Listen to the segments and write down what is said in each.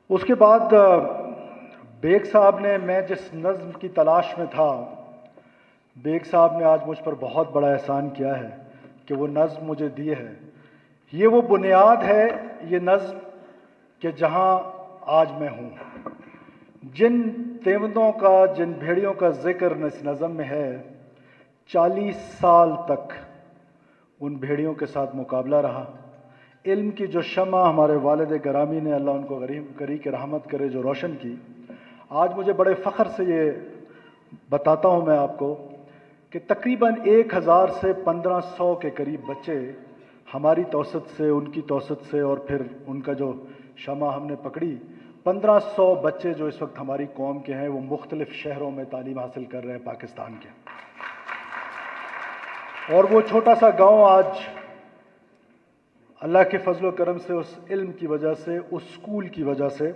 اس کے بعد بیگ صاحب نے، میں جس نظم کی تلاش میں تھا، بیگ صاحب نے آج مجھ پر بہت بڑا احسان کیا ہے کہ وہ نظم مجھے دی ہے۔ یہ وہ بنیاد ہے، یہ نظم، کہ جہاں آج میں ہوں۔ جن تیوندوں کا، جن بھیڑیوں کا ذکر اس نظم میں ہے، 40 سال تک ان بھیڑیوں کے ساتھ مقابلہ رہا۔ علم کی جو شمع ہمارے والد گرامی نے، اللہ ان کو غریق رحمت کرے، جو روشن کی، آج مجھے بڑے فخر سے یہ بتاتا ہوں میں آپ کو کہ تقریباً 1000 سے 1500 کے قریب بچے ہماری توسط سے، ان کی توسط سے، اور پھر ان کا جو شمع ہم نے پکڑی، 1500 بچے جو اس وقت ہماری قوم کے ہیں، وہ مختلف شہروں میں تعلیم حاصل کر رہے ہیں پاکستان کے۔ اور وہ چھوٹا سا گاؤں آج اللہ کے فضل و کرم سے، اس علم کی وجہ سے، اس اسکول کی وجہ سے،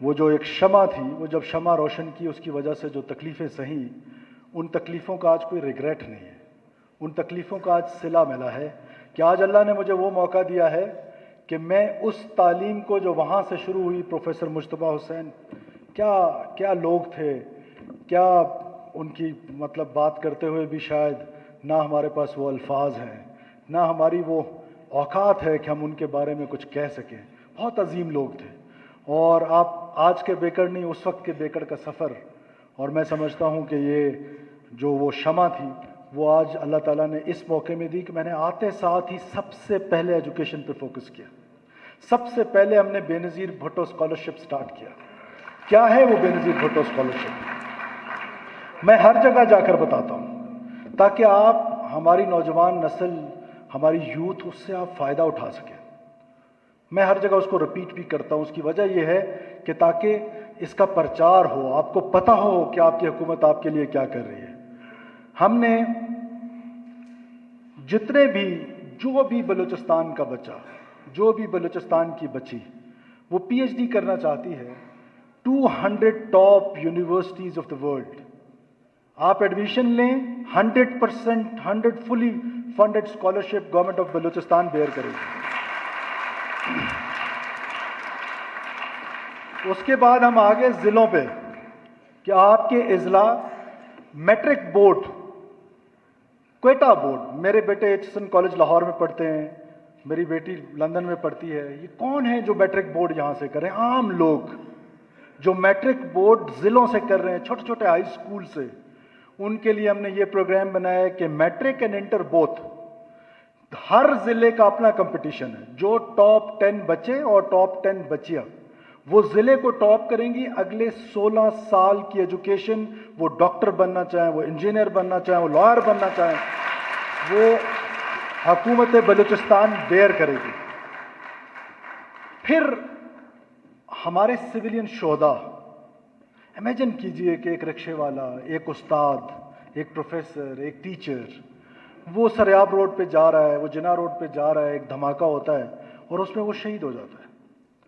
وہ جو ایک شمع تھی، وہ جب شمع روشن کی، اس کی وجہ سے جو تکلیفیں سہیں، ان تکلیفوں کا آج کوئی ریگریٹ نہیں ہے، ان تکلیفوں کا آج صلہ ملا ہے کہ آج اللہ نے مجھے وہ موقع دیا ہے کہ میں اس تعلیم کو جو وہاں سے شروع ہوئی، پروفیسر مجتبیٰ حسین، کیا لوگ تھے، کیا ان کی مطلب بات کرتے ہوئے بھی شاید نہ ہمارے پاس وہ الفاظ ہیں، نہ ہماری وہ اوقات ہے کہ ہم ان کے بارے میں کچھ کہہ سکیں۔ بہت عظیم لوگ تھے، اور آپ آج کے بیکڑ نہیں، اس وقت کے بیکڑ کا سفر، اور میں سمجھتا ہوں کہ یہ جو وہ شمع تھی، وہ آج اللہ تعالیٰ نے اس موقع میں دی کہ میں نے آتے ساتھ ہی سب سے پہلے ایجوکیشن پہ فوکس کیا۔ سب سے پہلے ہم نے بے نظیر بھٹو اسکالرشپ سٹارٹ کیا۔ کیا ہے وہ بے نظیر بھٹو اسکالرشپ؟ میں ہر جگہ جا کر بتاتا ہوں تاکہ آپ، ہماری نوجوان نسل، ہماری یوتھ، اس سے آپ فائدہ اٹھا سکیں۔ میں ہر جگہ اس کو رپیٹ بھی کرتا ہوں۔ اس کی وجہ یہ ہے کہ تاکہ اس کا پرچار ہو، آپ کو پتہ ہو کہ آپ کی حکومت آپ کے لیے کیا کر رہی ہے۔ ہم نے جتنے بھی، جو بھی بلوچستان کا بچہ، جو بھی بلوچستان کی بچی وہ پی ایچ ڈی کرنا چاہتی ہے، 200 top universities of the world, آپ ایڈمیشن لیں، 100%، 100 fully funded scholarship government of Balochistan bear کرے گی۔ اس کے بعد ہم آگے ضلعوں پہ، کہ آپ کے اضلاع، میٹرک بورڈ، کوئٹہ بورڈ، میرے بیٹے ایچسن کالج لاہور میں پڑھتے ہیں، میری بیٹی لندن میں پڑھتی ہے، یہ کون ہیں جو میٹرک بورڈ یہاں سے کریں؟ عام لوگ جو میٹرک بورڈ ضلعوں سے کر رہے ہیں، چھوٹے چھوٹے ہائی اسکول سے، ان کے لیے ہم نے یہ پروگرام بنایا ہے کہ میٹرک اینڈ انٹر بوتھ، ہر ضلع کا اپنا کمپٹیشن ہے۔ جو ٹاپ 10 بچے اور ٹاپ 10 بچیاں وہ ضلع کو ٹاپ کریں گی، اگلے 16 سال کی ایجوکیشن، وہ ڈاکٹر بننا چاہیں، وہ انجینئر بننا چاہیں، وہ لائر بننا چاہیں، وہ حکومت بلوچستان بیئر کرے گی۔ پھر ہمارے سویلین شہداء، امیجن کیجئے کہ ایک رکشے والا، ایک استاد، ایک پروفیسر، ایک ٹیچر، وہ سریاب روڈ پہ جا رہا ہے، وہ جناح روڈ پہ جا رہا ہے، ایک دھماکہ ہوتا ہے اور اس میں وہ شہید ہو جاتا ہے۔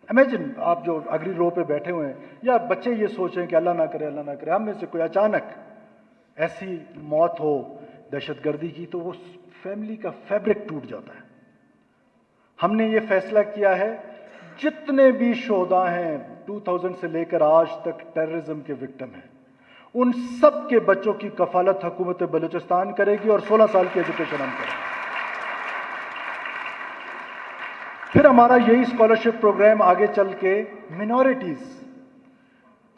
امیجن، آپ جو اگری رو پہ بیٹھے ہوئے ہیں، یا بچے یہ سوچیں کہ اللہ نہ کرے، اللہ نہ کرے، ہم میں سے کوئی اچانک ایسی موت ہو دہشت گردی کی، تو وہ فیملی کا فیبرک ٹوٹ جاتا ہے۔ ہم نے یہ فیصلہ کیا ہے، جتنے بھی شہداء ہیں 2000 سے لے کر آج تک ٹیررزم کے وکٹم ہیں، ان سب کے بچوں کی کفالت حکومت بلوچستان کرے گی، اور 16 سال کی ایجوکیشن ہم کریں گے۔ پھر ہمارا یہی اسکالرشپ پروگرام آگے چل کے minorities,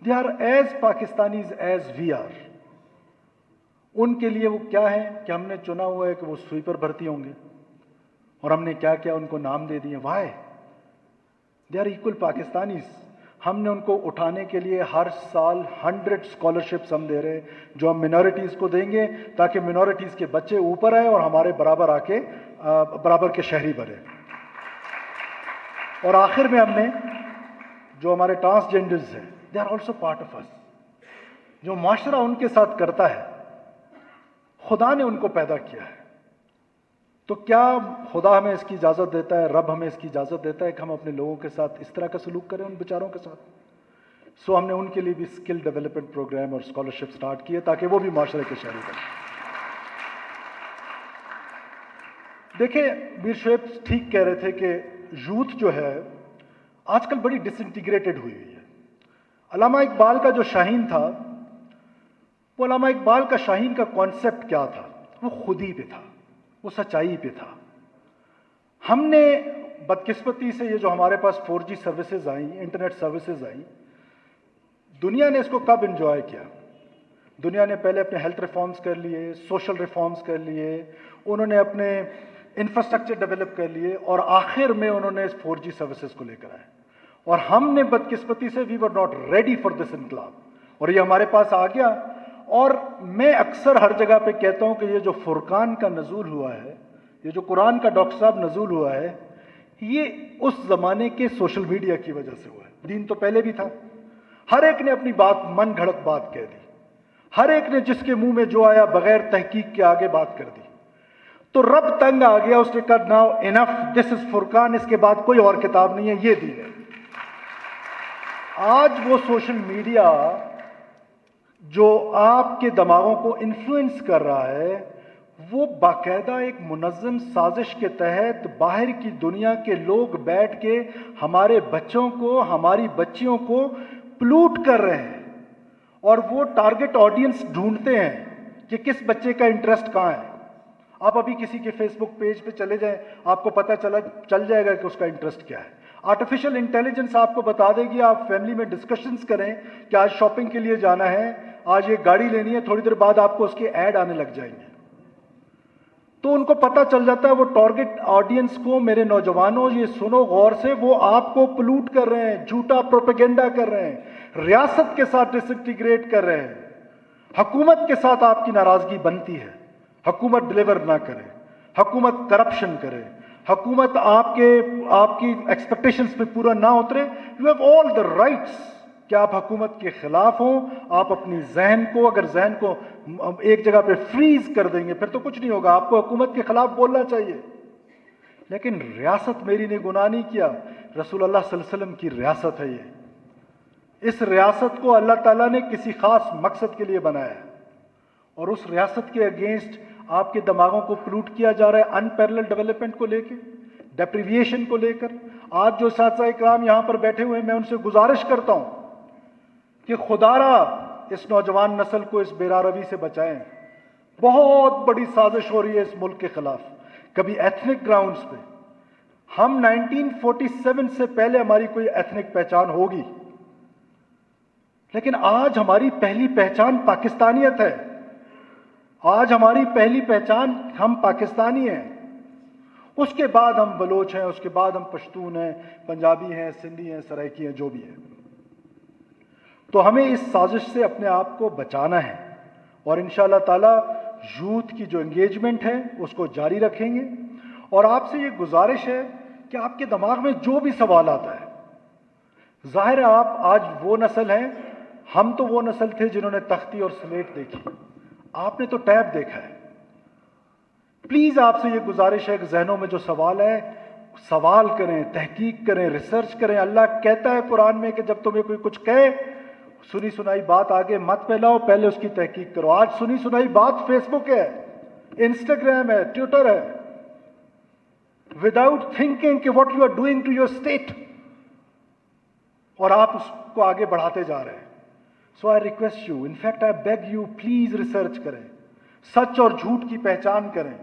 they are as Pakistanis as we are, ان کے لیے وہ کیا ہے کہ ہم نے چنا ہوا ہے کہ وہ سویپر بھرتی ہوں گے، اور ہم نے کیا کیا، ان کو نام دے دیے۔ Why? They are equal Pakistanis. ہم نے ان کو اٹھانے کے لیے ہر سال 100 اسکالرشپس ہم دے رہے ہیں، جو ہم منورٹیز کو دیں گے، تاکہ منورٹیز کے بچے اوپر آئے اور ہمارے برابر آ کے برابر کے شہری بنے۔ اور آخر میں ہم نے جو ہمارے ٹرانسجینڈرز ہیں، they are also part of اس۔ جو معاشرہ ان کے ساتھ کرتا ہے، خدا نے ان کو پیدا کیا ہے، تو کیا خدا ہمیں اس کی اجازت دیتا ہے، رب ہمیں اس کی اجازت دیتا ہے کہ ہم اپنے لوگوں کے ساتھ اس طرح کا سلوک کریں، ان بیچاروں کے ساتھ؟ سو ہم نے ان کے لیے بھی اسکل ڈیولپمنٹ پروگرام اور اسکالرشپ سٹارٹ کیے تاکہ وہ بھی معاشرے کے شہری بنیں۔ دیکھیں، میر شعیب ٹھیک کہہ رہے تھے کہ یوتھ جو ہے آج کل بڑی ڈس انٹیگریٹڈ ہوئی ہے. علامہ اقبال کا جو شاہین تھا، وہ علامہ اقبال کا شاہین کا کانسیپٹ کیا تھا؟ وہ خودی پہ تھا، وہ سچائی پہ تھا. ہم نے بدقسمتی سے یہ جو ہمارے پاس 4G سروسز آئیں، انٹرنیٹ سروسز آئیں، دنیا نے اس کو کب انجوائے کیا؟ دنیا نے پہلے اپنے ہیلتھ ریفارمز کر لیے، سوشل ریفارمز کر لیے، انہوں نے اپنے انفراسٹرکچر ڈیولپ کر لیے، اور آخر میں انہوں نے اس 4G سروسز کو لے کر آئے. اور ہم نے بدقسمتی سے we were not ready for this انقلاب، اور یہ ہمارے پاس آ گیا. اور میں اکثر ہر جگہ پہ کہتا ہوں کہ یہ جو فرقان کا نزول ہوا ہے، یہ جو قرآن کا ڈاکٹر صاحب نزول ہوا ہے، یہ اس زمانے کے سوشل میڈیا کی وجہ سے ہوا ہے. دین تو پہلے بھی تھا، ہر ایک نے اپنی بات من گھڑت بات کہہ دی، ہر ایک نے جس کے منہ میں جو آیا بغیر تحقیق کے آگے بات کر دی. تو رب تنگ آ گیا، اس نے کہا ناؤ انف، دس از فرقان، اس کے بعد کوئی اور کتاب نہیں ہے، یہ دین ہے. آج وہ سوشل میڈیا جو آپ کے دماغوں کو انفلوئنس کر رہا ہے، وہ باقاعدہ ایک منظم سازش کے تحت باہر کی دنیا کے لوگ بیٹھ کے ہمارے بچوں کو، ہماری بچیوں کو پلوٹ کر رہے ہیں. اور وہ ٹارگٹ آڈینس ڈھونڈتے ہیں کہ کس بچے کا انٹرسٹ کہاں ہے. آپ ابھی کسی کے فیس بک پیج پہ چلے جائیں، آپ کو پتہ چل جائے گا کہ اس کا انٹرسٹ کیا ہے. آرٹیفیشل انٹیلیجنس آپ کو بتا دے گی. آپ فیملی میں ڈسکشنز کریں کہ آج شاپنگ کے لیے جانا ہے، آج یہ گاڑی لینی ہے، تھوڑی دیر بعد آپ کو اس کے ایڈ آنے لگ جائیں گے. تو ان کو پتہ چل جاتا ہے وہ ٹارگٹ آڈینس کو، میرے نوجوانوں یہ سنو غور سے، وہ آپ کو پلوٹ کر رہے ہیں، جھوٹا پروپیگنڈا کر رہے ہیں، ریاست کے ساتھ ڈس انٹیگریٹ کر رہے ہیں. حکومت کے ساتھ آپ کی ناراضگی بنتی ہے، حکومت ڈلیور نہ کرے، حکومت کرپشن کرے، حکومت آپ کی ایکسپیکٹیشنز پہ پورا نہ اترے. You have all the rights کہ آپ حکومت کے خلاف ہوں. آپ اپنی ذہن کو، اگر ذہن کو ایک جگہ پہ فریز کر دیں گے پھر تو کچھ نہیں ہوگا. آپ کو حکومت کے خلاف بولنا چاہیے. لیکن ریاست میری نے گناہ نہیں کیا، رسول اللہ صلی اللہ علیہ وسلم کی ریاست ہے یہ. اس ریاست کو اللہ تعالیٰ نے کسی خاص مقصد کے لیے بنایا ہے، اور اس ریاست کے اگینسٹ آپ کے دماغوں کو پلوٹ کیا جا رہا ہے، ان پیرلل ڈیولپمنٹ کو لے کے، ڈیپریویشن کو لے کر. آج جو اساتذہ اکرام یہاں پر بیٹھے ہوئے ہیں، میں ان سے گزارش کرتا ہوں کہ خدا را اس نوجوان نسل کو اس بے روی سے بچائیں. بہت بڑی سازش ہو رہی ہے اس ملک کے خلاف، کبھی ایتھنک گراؤنڈز پہ. ہم 1947 سے پہلے ہماری کوئی ایتھنک پہچان ہوگی، لیکن آج ہماری پہلی پہچان پاکستانیت ہے. آج ہماری پہلی پہچان ہم پاکستانی ہیں. اس کے بعد ہم بلوچ ہیں، اس کے بعد ہم پشتون ہیں، پنجابی ہیں، سندھی ہیں، سرائکی ہیں، جو بھی ہیں. تو ہمیں اس سازش سے اپنے آپ کو بچانا ہے، اور انشاءاللہ تعالی یوتھ کی جو انگیجمنٹ ہے اس کو جاری رکھیں گے. اور آپ سے یہ گزارش ہے کہ آپ کے دماغ میں جو بھی سوال آتا ہے، ظاہر ہے آپ آج وہ نسل ہیں، ہم تو وہ نسل تھے جنہوں نے تختی اور سلیٹ دیکھی، آپ نے تو ٹیب دیکھا ہے. پلیز آپ سے یہ گزارش ہے کہ ذہنوں میں جو سوال ہے، سوال کریں، تحقیق کریں، ریسرچ کریں. اللہ کہتا ہے قرآن میں کہ جب تمہیں کوئی کچھ کہے، سنی سنائی بات آگے مت پھیلاؤ، پہلے اس کی تحقیق کرو. آج سنی سنائی بات فیس بک ہے، انسٹاگرام ہے، ٹویٹر ہے، وداؤٹ تھنکنگ کہ what you are doing to your state, اور آپ اس کو آگے بڑھاتے جا رہے ہیں. So I request you, in fact I beg you, please research کریں، سچ اور جھوٹ کی پہچان کریں.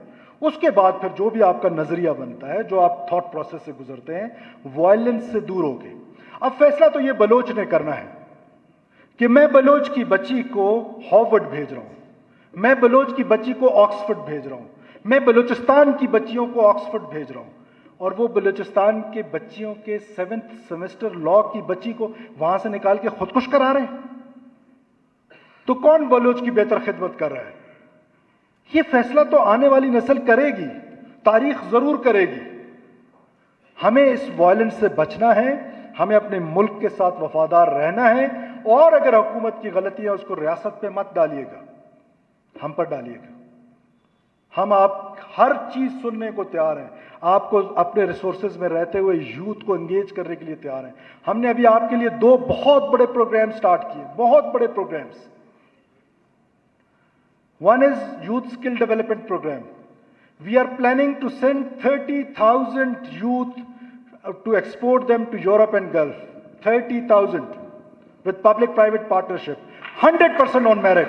اس کے بعد پھر جو بھی آپ کا نظریہ بنتا ہے، جو آپ تھاٹ پروسیس سے گزرتے ہیں، وائلنس سے دور ہو کے. اب فیصلہ تو یہ بلوچ نے کرنا ہے کہ میں بلوچ کی بچی کو ہارورڈ بھیج رہا ہوں، میں بلوچ کی بچی کو آکسفورڈ بھیج رہا ہوں، میں بلوچستان کی بچیوں کو آکسفورڈ بھیج رہا ہوں، اور وہ بلوچستان کے بچیوں کے 7th سیمسٹر لا کی بچی کو وہاں سے نکال کے خودکش کرا رہے ہیں. تو کون بلوچ کی بہتر خدمت کر رہا ہے؟ یہ فیصلہ تو آنے والی نسل کرے گی، تاریخ ضرور کرے گی. ہمیں اس وائلنس سے بچنا ہے، ہمیں اپنے ملک کے ساتھ وفادار رہنا ہے. اور اگر حکومت کی غلطی ہے اس کو ریاست پہ مت ڈالیے گا، ہم پر ڈالیے گا. ہم آپ ہر چیز سننے کو تیار ہیں، آپ کو اپنے ریسورسز میں رہتے ہوئے یوتھ کو انگیج کرنے کے لیے تیار ہیں. ہم نے ابھی آپ کے لیے 2 بہت بڑے پروگرام سٹارٹ کیے، بہت بڑے programmes. One is Youth Skill Development Program. We are planning to send 30,000 youth to export them to Europe and Gulf. 30,000 with public-private partnership, 100% on merit.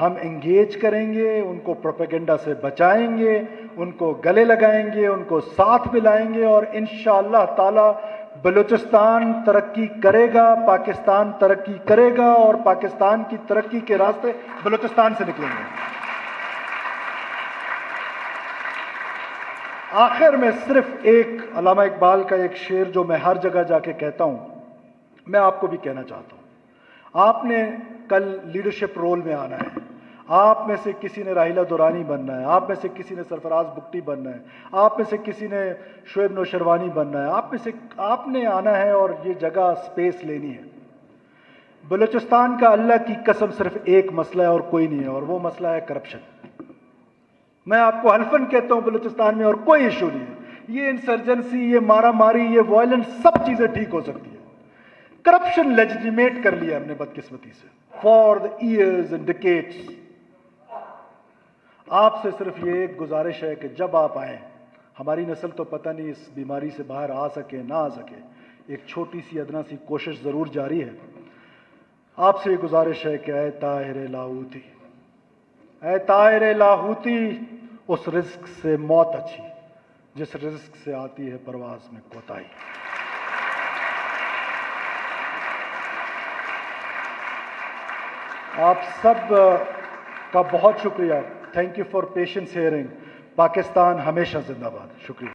ہم انگیج کریں گے، ان کو پروپیگنڈا سے بچائیں گے، ان کو گلے لگائیں گے، ان کو ساتھ ملائیں گے، اور انشاءاللہ تعالی بلوچستان ترقی کرے گا، پاکستان ترقی کرے گا، اور پاکستان کی ترقی کے راستے بلوچستان سے نکلیں گے۔ آخر میں صرف ایک علامہ اقبال کا ایک شعر جو میں ہر جگہ جا کے کہتا ہوں، میں آپ کو بھی کہنا چاہتا ہوں۔ آپ نے کل لیڈرشپ رول میں آنا ہے، آپ میں سے کسی نے راحیلہ دورانی بننا ہے، آپ میں سے کسی نے سرفراز بگٹی بننا ہے، آپ میں سے کسی نے شعیب نوشروانی بننا ہے، آپ نے آنا ہے اور یہ جگہ سپیس لینی ہے۔ بلوچستان کا اللہ کی قسم صرف ایک مسئلہ ہے اور کوئی نہیں ہے، اور وہ مسئلہ ہے کرپشن۔ میں آپ کو حلفاً کہتا ہوں بلوچستان میں اور کوئی ایشو نہیں ہے، یہ انسرجنسی، یہ مارا ماری، یہ وائلنس، سب چیزیں ٹھیک ہو سکتی ہیں۔ کرپشن لیجیٹیمیٹ کر لیا ہم نے بدقسمتی سے for the years and decades. آپ سے صرف یہ ایک گزارش ہے کہ جب آپ آئیں، ہماری نسل تو پتہ نہیں اس بیماری سے باہر آ سکے نہ آ سکے، ایک چھوٹی سی ادنا سی کوشش ضرور جاری ہے۔ آپ سے یہ گزارش ہے کہ اے طاہر لاہوتی، اے طاہر لاہوتی، اس رزق سے موت اچھی جس رزق سے آتی ہے پرواز میں کوتاہی۔ آپ سب کا بہت شکریہ۔ Thank you for patience hearing. Pakistan ہمیشہ زندہ باد۔ شکریہ۔